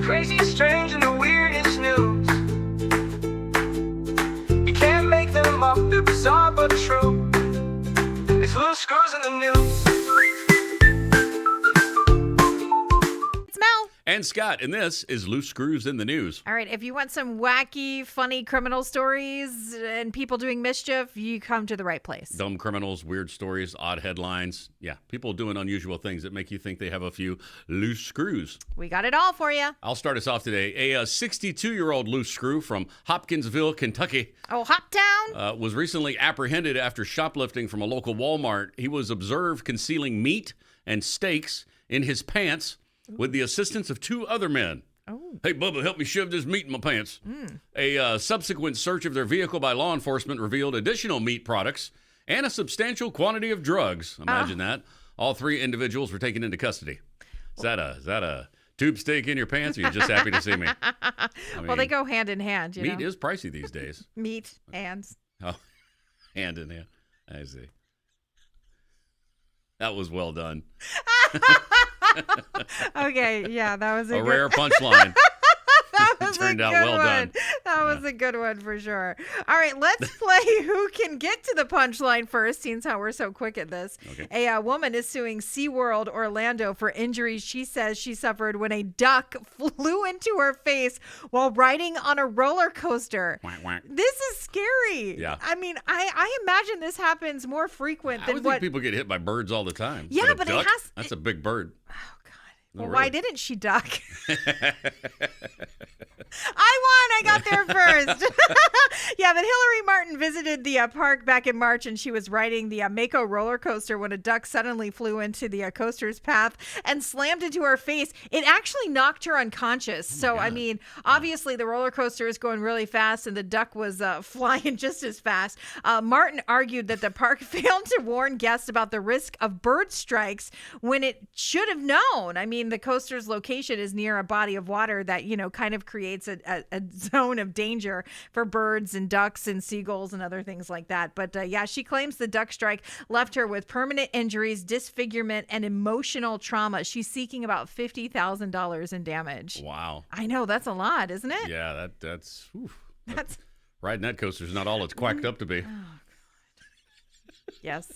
Crazy, strange, and the weirdest news. You can't make them up, they're bizarre but true. It's loose screws in the news. It's Mel and Scott, and this is Loose Screws in the News. All right, if you want some wacky, funny criminal stories and people doing mischief, you come to the right place. Dumb criminals, weird stories, odd headlines. Yeah, people doing unusual things that make you think they have a few loose screws. We got it all for you. I'll start us off today. A 62-year-old loose screw from Hopkinsville, Kentucky. Oh, Hoptown? Was recently apprehended after shoplifting from a local Walmart. He was observed concealing meat and steaks in his pants with the assistance of two other men. Oh. Hey, Bubba, help me shove this meat in my pants. A subsequent search of their vehicle by law enforcement revealed additional meat products and a substantial quantity of drugs. Imagine that. All three individuals were taken into custody. Is that a tube steak in your pants, or you just happy to see me? I mean, Well, they go hand in hand, meat is pricey these days. Meat and... Oh, hand in hand. I see. That was well done. Okay, yeah, that was a good... rare punchline. That was Turned a out good well one. done. That was a good one for sure. All right, let's play Who Can Get to the Punchline first, seeing how we're so quick at this. Okay. A woman is suing SeaWorld Orlando for injuries she says she suffered when a duck flew into her face while riding on a roller coaster. Quack, quack. This is scary. Yeah. I mean, I imagine this happens more frequent I than would what... think people get hit by birds all the time. Yeah, a but it duck, has- That's a big bird. Oh, God. No, Well, why really. didn't she duck? I got there first. Yeah, but Hillary Martin visited the park back in March, and she was riding the Mako roller coaster when a duck suddenly flew into the coaster's path and slammed into her face. It actually knocked her unconscious. So, I mean, obviously the roller coaster is going really fast, and the duck was flying just as fast. Martin argued that the park failed to warn guests about the risk of bird strikes when it should have known. I mean, the coaster's location is near a body of water that, kind of creates a zone of danger for birds and ducks and seagulls and other things like that. But yeah, she claims the duck strike left her with permanent injuries, disfigurement, and emotional trauma. She's seeking about $50,000 in damage. Wow. I know, that's a lot, isn't it? Yeah, that's... Oof. That's Riding that coaster is not all it's quacked up to be. yes,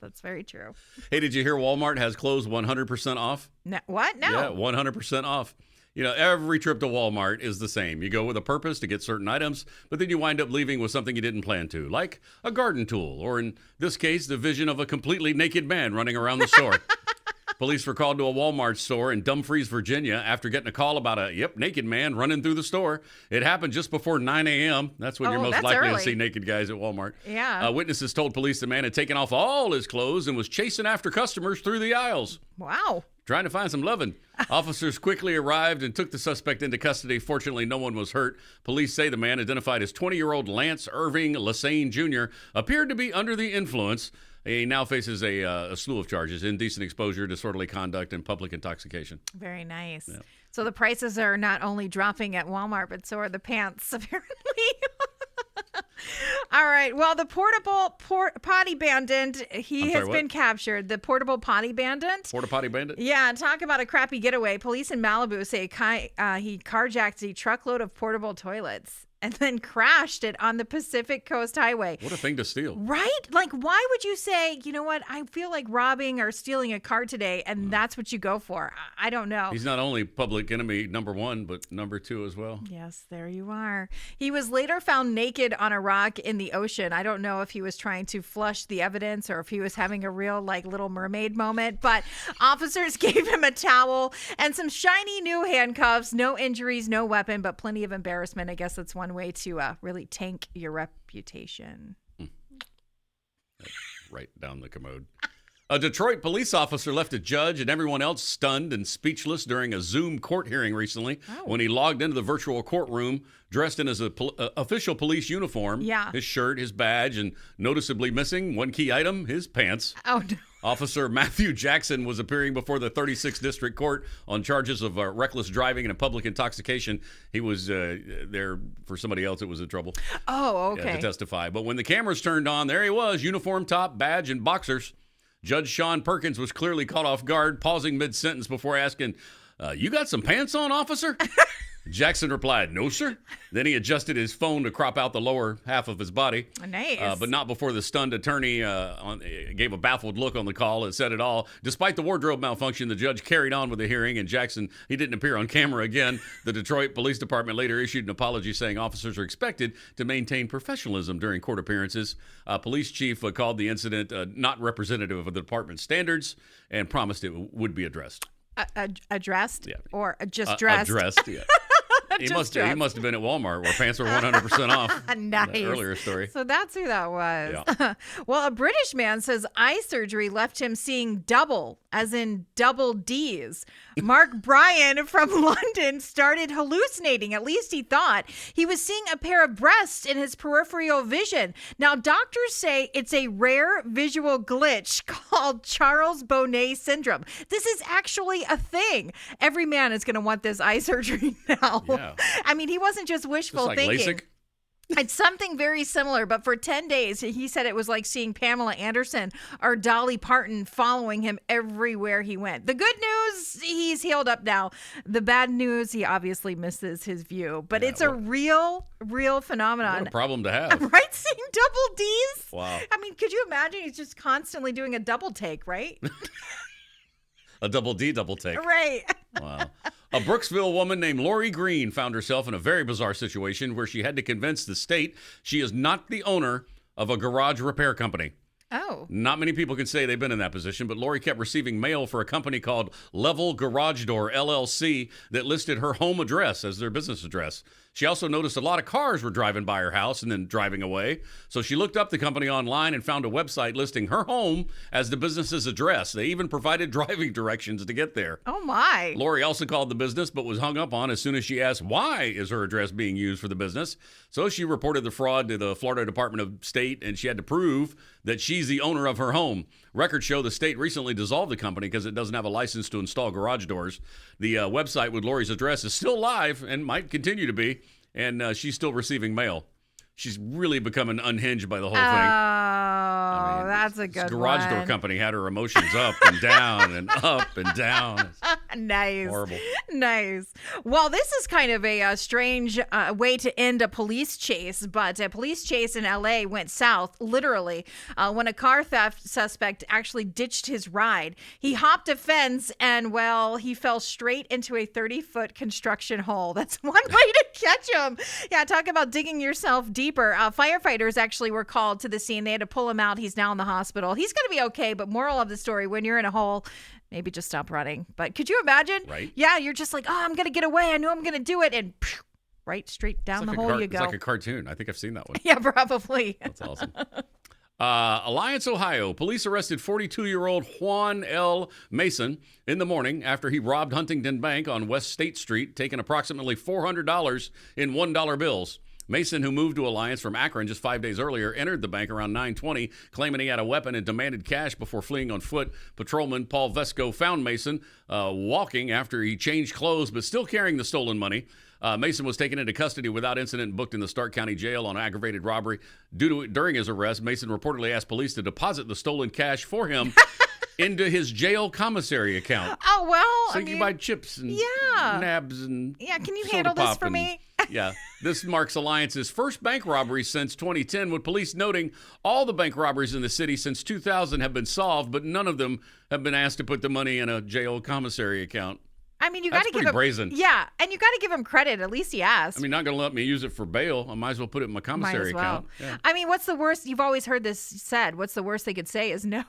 that's very true. Hey, did you hear Walmart has clothes 100% off? No, what? No. Yeah, 100% off. Every trip to Walmart is the same. You go with a purpose to get certain items, but then you wind up leaving with something you didn't plan to, like a garden tool, or in this case, the vision of a completely naked man running around the store. Police were called to a Walmart store in Dumfries, Virginia, after getting a call about a naked man running through the store. It happened just before 9 a.m. That's when you're most that's likely to early. see naked guys at Walmart. Yeah. Witnesses told police the man had taken off all his clothes and was chasing after customers through the aisles, Wow. trying to find some loving. Officers quickly arrived and took the suspect into custody. Fortunately, no one was hurt. Police say the man, identified as 20-year-old Lance Irving Lassane Jr., appeared to be under the influence. He now faces a slew of charges: indecent exposure, disorderly conduct, and public intoxication. Very nice. Yeah. So the prices are not only dropping at Walmart, but so are the pants, apparently. All right. Well, the portable potty bandit, he has been captured. The portable potty bandit. Porta potty bandit? Yeah, talk about a crappy getaway. Police in Malibu say he carjacked a truckload of portable toilets and then crashed it on the Pacific Coast Highway. What a thing to steal. Right? Like, why would you say, you know what, I feel like robbing or stealing a car today, and that's what you go for? I don't know. He's not only public enemy number one, but number two as well. Yes, there you are. He was later found naked on a rock in the ocean. I don't know if he was trying to flush the evidence or if he was having a real, Little Mermaid moment, but officers gave him a towel and some shiny new handcuffs. No injuries, no weapon, but plenty of embarrassment. I guess that's one way to really tank your reputation. Right down the commode. A Detroit police officer left a judge and everyone else stunned and speechless during a Zoom court hearing recently when he logged into the virtual courtroom dressed in his official police uniform, his shirt, his badge, and noticeably missing one key item, his pants. Oh, no. Officer Matthew Jackson was appearing before the 36th District Court on charges of reckless driving and public intoxication. He was there for somebody else that was in trouble. Oh, okay. To testify. But when the cameras turned on, there he was, uniform top, badge, and boxers. Judge Sean Perkins was clearly caught off guard, pausing mid-sentence before asking You got some pants on, officer? Jackson replied, no, sir. Then he adjusted his phone to crop out the lower half of his body. Nice. But not before the stunned attorney gave a baffled look on the call and said it all. Despite the wardrobe malfunction, the judge carried on with the hearing, and Jackson, he didn't appear on camera again. The Detroit Police Department later issued an apology saying officers are expected to maintain professionalism during court appearances. Police chief called the incident not representative of the department's standards and promised it would be addressed. Addressed? Yeah. Or just dressed? Addressed, yeah. He must have been at Walmart where pants were 100% off. Nice. In the earlier story. So that's who that was. Yeah. Well, a British man says eye surgery left him seeing double, as in double D's. Mark Bryan from London started hallucinating, at least he thought. He was seeing a pair of breasts in his peripheral vision. Now, doctors say it's a rare visual glitch called Charles Bonnet syndrome. This is actually a thing. Every man is going to want this eye surgery now. Yeah. I mean, he wasn't just wishful like thinking. LASIK? It's something very similar, but for 10 days, he said it was like seeing Pamela Anderson or Dolly Parton following him everywhere he went. The good news, he's healed up now. The bad news, he obviously misses his view, but it's a real phenomenon. What a problem to have. Right? Seeing double D's? Wow. I mean, could you imagine? He's just constantly doing a double take, right? A double D double take. Right. Wow. A Brooksville woman named Lori Green found herself in a very bizarre situation where she had to convince the state she is not the owner of a garage repair company. Oh. Not many people can say they've been in that position, but Lori kept receiving mail for a company called Level Garage Door, LLC, that listed her home address as their business address. She also noticed a lot of cars were driving by her house and then driving away. So she looked up the company online and found a website listing her home as the business's address. They even provided driving directions to get there. Oh, my. Lori also called the business, but was hung up on as soon as she asked why is her address being used for the business. So she reported the fraud to the Florida Department of State, and she had to prove that she's the owner of her home. Records show the state recently dissolved the company because it doesn't have a license to install garage doors. The website with Lori's address is still live and might continue to be, and she's still receiving mail. She's really becoming unhinged by the whole thing. Oh, that's a good garage door company had her emotions up and down and up and down. Nice. Horrible. Nice. Well, this is kind of a strange way to end a police chase, but a police chase in LA went south, literally, when a car theft suspect actually ditched his ride. He hopped a fence and, well, he fell straight into a 30-foot construction hole. That's one way to catch him. Yeah, talk about digging yourself deeper. Firefighters actually were called to the scene. They had to pull him out. He's now in the hospital. He's going to be okay, but moral of the story, when you're in a hole, maybe just stop running. But could you imagine? Right. Yeah, you're just like, oh, I'm going to get away. I know I'm going to do it. And right straight down the hole you go. It's like a cartoon. I think I've seen that one. Yeah, probably. That's awesome. Alliance, Ohio. Police arrested 42-year-old Juan L. Mason in the morning after he robbed Huntington Bank on West State Street, taking approximately $400 in $1 bills. Mason, who moved to Alliance from Akron just 5 days earlier, entered the bank around 9:20, claiming he had a weapon and demanded cash before fleeing on foot. Patrolman Paul Vesco found Mason walking after he changed clothes, but still carrying the stolen money. Mason was taken into custody without incident and booked in the Stark County Jail on aggravated robbery. During his arrest, Mason reportedly asked police to deposit the stolen cash for him into his jail commissary account. Oh, well, So you buy chips and nabs and can you soda handle this pop for and- me? Yeah. This marks Alliance's first bank robbery since 2010, with police noting all the bank robberies in the city since 2000 have been solved, but none of them have been asked to put the money in a jail commissary account. I mean, you got to give pretty him brazen. Yeah, and you got to give him credit. At least he asked. I mean, not going to let me use it for bail. I might as well put it in my Might commissary as well. account. Yeah. I mean, what's the worst? You've always heard this said. What's the worst they could say is no.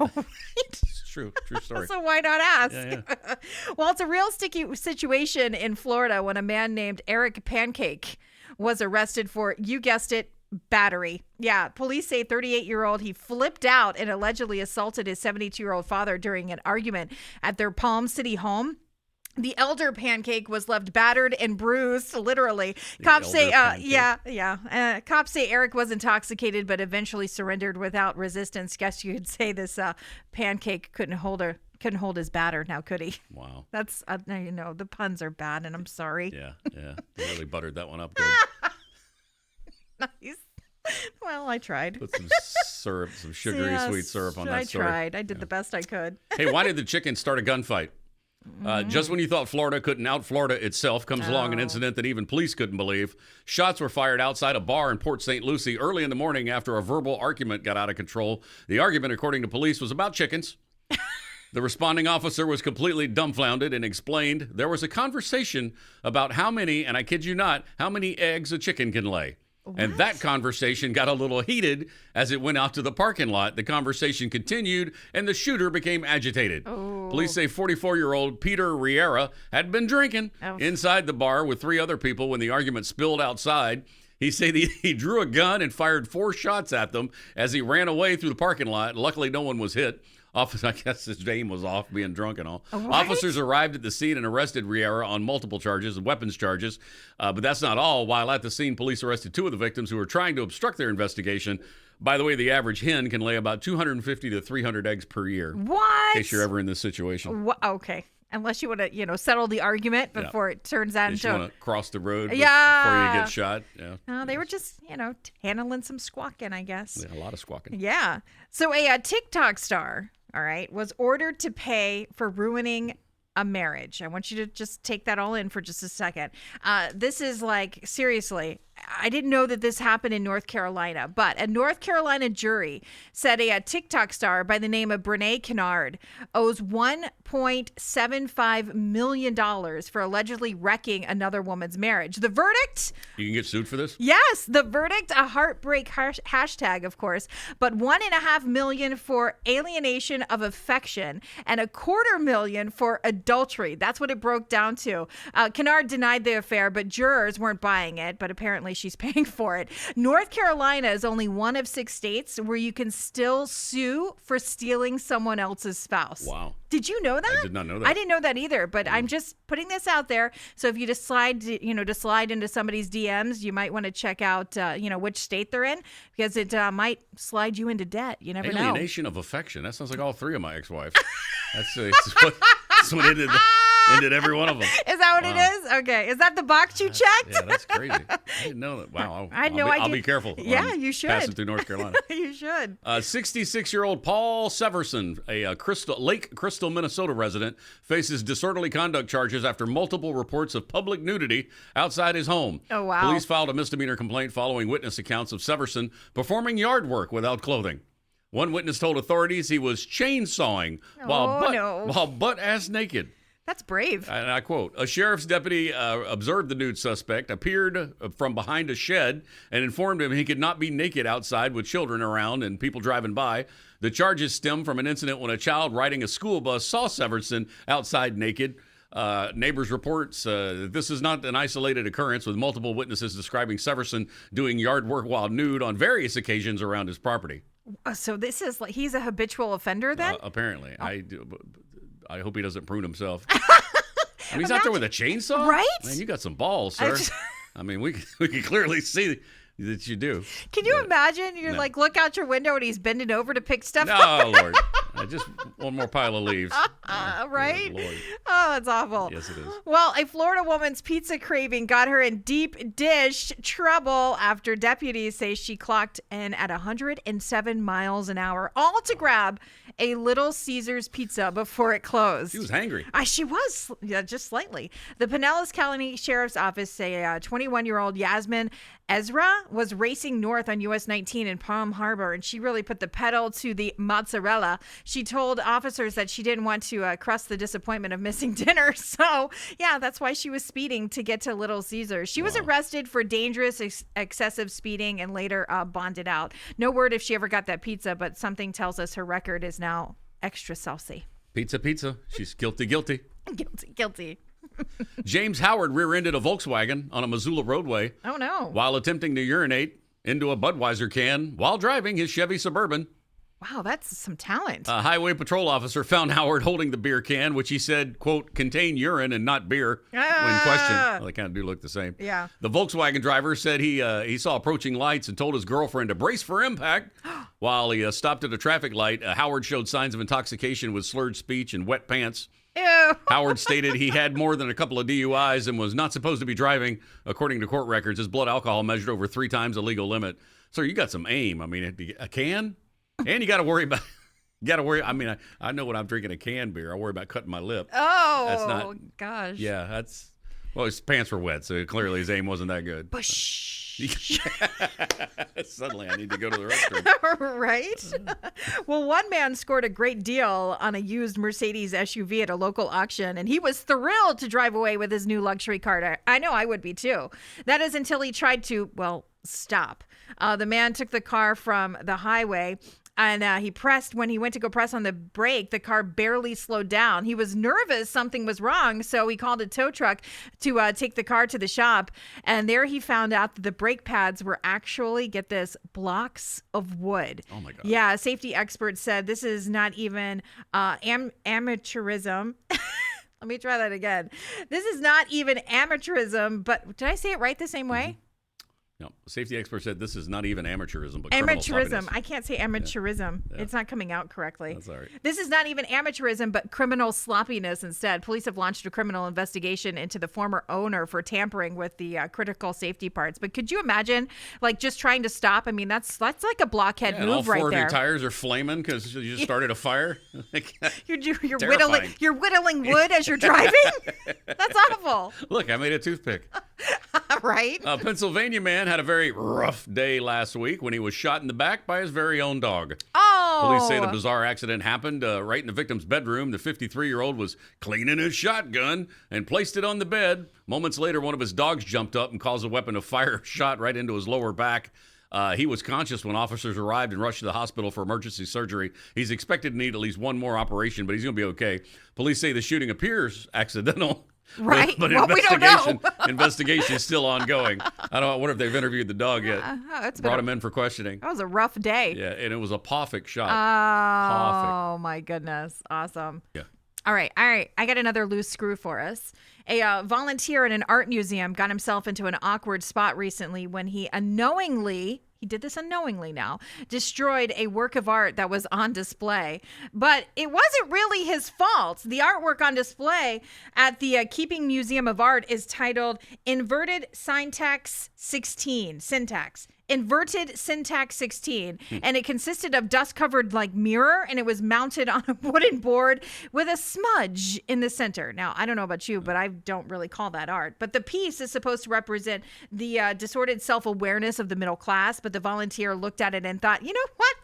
It's true. True story. So why not ask? Yeah. Well, it's a real sticky situation in Florida when a man named Eric Pancake was arrested for, you guessed it, battery. Yeah, police say 38-year-old, he flipped out and allegedly assaulted his 72-year-old father during an argument at their Palm City home. The elder Pancake was left battered and bruised, literally. Cops say, cops say Eric was intoxicated, but eventually surrendered without resistance. Guess you could say this Pancake couldn't hold his batter now, could he? Wow. That's the puns are bad, and I'm sorry. Yeah. They really buttered that one up good. Nice. Well, I tried. Put some syrup, some sugary Yes, sweet syrup on that story. I tried. I did the best I could. Hey, why did the chicken start a gunfight? Just when you thought Florida couldn't out-Florida itself, comes along an incident that even police couldn't believe. Shots were fired outside a bar in Port St. Lucie early in the morning after a verbal argument got out of control. The argument, according to police, was about chickens. The responding officer was completely dumbfounded and explained there was a conversation about how many, and I kid you not, how many eggs a chicken can lay. What? And that conversation got a little heated as it went out to the parking lot. The conversation continued, and the shooter became agitated. Oh. Police say 44-year-old Peter Riera had been drinking inside the bar with 3 other people when the argument spilled outside. He said he drew a gun and fired 4 shots at them as he ran away through the parking lot. Luckily, no one was hit. I guess his aim was off, being drunk and all. What? Officers arrived at the scene and arrested Riera on multiple charges, weapons charges. But that's not all. While at the scene, police arrested 2 of the victims who were trying to obstruct their investigation. By the way, the average hen can lay about 250 to 300 eggs per year. What? In case you're ever in this situation. Okay. Unless you want to, settle the argument before it turns out into. You want to cross the road before Yeah. you get shot. Yeah. No, they were just, handling some squawking, I guess. Yeah, a lot of squawking. Yeah. So a TikTok star, all right, was ordered to pay for ruining a marriage. I want you to just take that all in for just a second. This is seriously, I didn't know that this happened in North Carolina, but a North Carolina jury said a TikTok star by the name of Brene Kennard owes $1.75 million for allegedly wrecking another woman's marriage. The verdict? You can get sued for this? Yes, the verdict, a heartbreak hashtag, of course, but $1.5 million for alienation of affection and $250,000 for adultery. That's what it broke down to. Kennard denied the affair, but jurors weren't buying it, but apparently she's paying for it. North Carolina is only one of 6 states where you can still sue for stealing someone else's spouse. Wow. Did you know that? I did not know that. I didn't know that either, but I'm just putting this out there. So if you just slide into somebody's DMs, you might want to check out, which state they're in, because it might slide you into debt. You never know. Alienation of affection. That sounds like all 3 of my ex-wives. That's what ended every one of them. Is that what it is? Okay. Is that the box you checked? Yeah, that's crazy. I didn't know that. Wow. I had no idea. I'll be careful. Yeah, you should. Passing through North Carolina. You should. 66-year-old Paul Severson, a Lake Crystal, Minnesota resident, faces disorderly conduct charges after multiple reports of public nudity outside his home. Oh, wow. Police filed a misdemeanor complaint following witness accounts of Severson performing yard work without clothing. One witness told authorities he was chainsawing while butt-ass naked. That's brave. And I quote, a sheriff's deputy observed the nude suspect, appeared from behind a shed, and informed him he could not be naked outside with children around and people driving by. The charges stem from an incident when a child riding a school bus saw Severson outside naked. Neighbors reports this is not an isolated occurrence, with multiple witnesses describing Severson doing yard work while nude on various occasions around his property. So this is he's a habitual offender then? Apparently. I hope he doesn't prune himself. I mean, he's out there with a chainsaw? Right? Man, you got some balls, sir. I mean, we can clearly see that you do. Can you imagine? You're look out your window and he's bending over to pick stuff up. Oh, Lord. Just one more pile of leaves. Right? Good Lord. Oh, it's awful. Yes, it is. Well, a Florida woman's pizza craving got her in deep dish trouble after deputies say she clocked in at 107 miles an hour, all to grab a Little Caesars pizza before it closed. She was hangry. She was, just slightly. The Pinellas County Sheriff's Office say 21-year-old Yasmin Ezra was racing north on US 19 in Palm Harbor, and she really put the pedal to the mozzarella. She told officers that she didn't want to crust the disappointment of missing dinner. So, yeah, that's why she was speeding to get to Little Caesars. She was arrested for dangerous, excessive speeding and later bonded out. No word if she ever got that pizza, but something tells us her record is now extra saucy. Pizza. She's guilty. Guilty. James Howard rear-ended a Volkswagen on a Missoula roadway. Oh, no. While attempting to urinate into a Budweiser can while driving his Chevy Suburban. Wow, that's some talent. A highway patrol officer found Howard holding the beer can, which he said, quote, contained urine and not beer, when questioned. Well, they kind of do look the same. Yeah. The Volkswagen driver said he saw approaching lights and told his girlfriend to brace for impact. While he stopped at a traffic light, Howard showed signs of intoxication with slurred speech and wet pants. Ew. Howard stated he had more than a couple of DUIs and was not supposed to be driving. According to court records, his blood alcohol measured over 3 times the legal limit. So you got some aim. I mean, a can? And you got to worry about Gotta worry. I mean, I know when I'm drinking a canned beer, I worry about cutting my lip. Oh, That's not. gosh. Yeah, that's. Well, his pants were wet, so clearly his aim wasn't that good. Bush. Suddenly, I need to go to the restroom. Right? Well, one man scored a great deal on a used Mercedes SUV at a local auction, and he was thrilled to drive away with his new luxury car. I know I would be too. That is until he tried to, well, stop. The man took the car from the highway. And when he went to go press on the brake, the car barely slowed down. He was nervous something was wrong, so he called a tow truck to take the car to the shop. And there he found out that the brake pads were actually, get this, blocks of wood. Oh, my God. Yeah, safety experts said this is not even amateurism. Let me try that again. This is not even amateurism, but did I say it right the same way? No, safety expert said this is not even amateurism, but criminal Amateurism. sloppiness. I can't say amateurism. Yeah. It's not coming out correctly. That's all right. This is not even amateurism, but criminal sloppiness instead. Police have launched a criminal investigation into the former owner for tampering with the critical safety parts. But could you imagine, like, just trying to stop? I mean, that's like a blockhead And move all four right of there. your tires are flaming because you just started a fire. You're Terrifying. whittling wood as you're driving. That's awful, Look, I made a toothpick. right? A Pennsylvania man had a very rough day last week when he was shot in the back by his very own dog. Oh, Police say the bizarre accident happened right in the victim's bedroom. The 53-year-old was cleaning his shotgun and placed it on the bed. Moments later, one of his dogs jumped up and caused a weapon of fire shot right into his lower back. He was conscious when officers arrived and rushed to the hospital for emergency surgery. He's expected to need at least one more operation, but he's going to be okay. Police say the shooting appears accidental. Right. But Well, we don't know. investigation is still ongoing. I wonder if they've interviewed the dog yet. Brought him in for questioning. That was a rough day. Yeah, and it was a Poffic shot. Oh, my goodness. Awesome. Yeah. All right. I got another loose screw for us. A volunteer in an art museum got himself into an awkward spot recently when he did this unknowingly now, destroyed a work of art that was on display. But it wasn't really his fault. The artwork on display at the Keeping Museum of Art is titled Inverted Syntax 16. Inverted Syntax 16, and it consisted of dust-covered like mirror, and it was mounted on a wooden board with a smudge in the center. Now, I don't know about you, but I don't really call that art. But the piece is supposed to represent the disordered self-awareness of the middle class, but the volunteer looked at it and thought, you know what?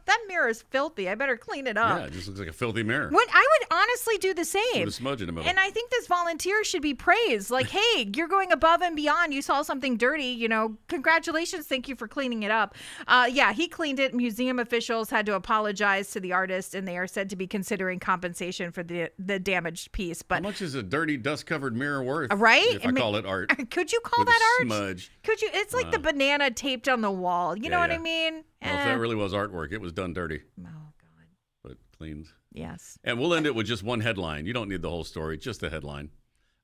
That mirror is filthy. I better clean it up. Yeah, it just looks like a filthy mirror. I would honestly do the same. With a smudge in the middle. And I think this volunteer should be praised. Like, hey, you're going above and beyond. You saw something dirty, congratulations. Thank you for cleaning it up. Yeah, he cleaned it. Museum officials had to apologize to the artist, and they are said to be considering compensation for the damaged piece. But how much is a dirty, dust-covered mirror worth? Right? If I call it art. Could you call With that a art? smudge. Could you? It's like the banana taped on the wall. You know what I mean? Well, if that really was artwork, it was done dirty. Oh, God. But cleaned. Yes. And we'll end it with just one headline. You don't need the whole story, just the headline.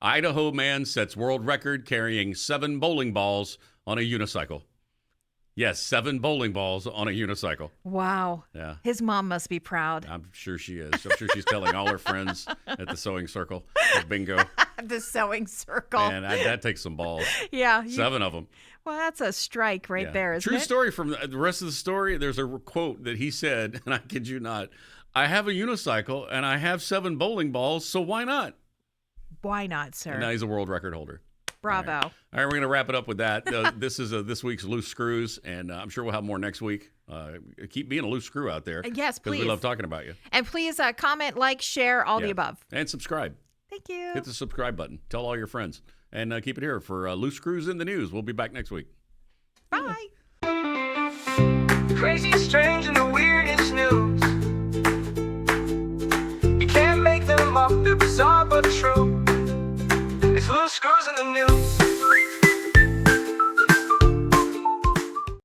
Idaho man sets world record carrying 7 bowling balls on a unicycle. Yes, 7 bowling balls on a unicycle. Wow. Yeah. His mom must be proud. I'm sure she is. I'm sure she's telling all her friends at the sewing circle, at bingo. The sewing circle. Man, that takes some balls. Yeah. 7 of them. Well, that's a strike right there, isn't True it? story from the rest of the story. There's a quote that he said, and I kid you not, I have a unicycle and I have 7 bowling balls, so why not? Why not, sir? And now he's a world record holder. Bravo. All right, we're going to wrap it up with that. This is this week's Loose Screws, and I'm sure we'll have more next week. Keep being a loose screw out there. Yes, please. Because we love talking about you. And please comment, like, share, all the above. And subscribe. Thank you. Hit the subscribe button. Tell all your friends. And keep it here for Loose Screws in the News. We'll be back next week. Bye. Crazy, strange, and the weirdest news. You can't make them up, they're bizarre but true. It's Loose Screws in the News.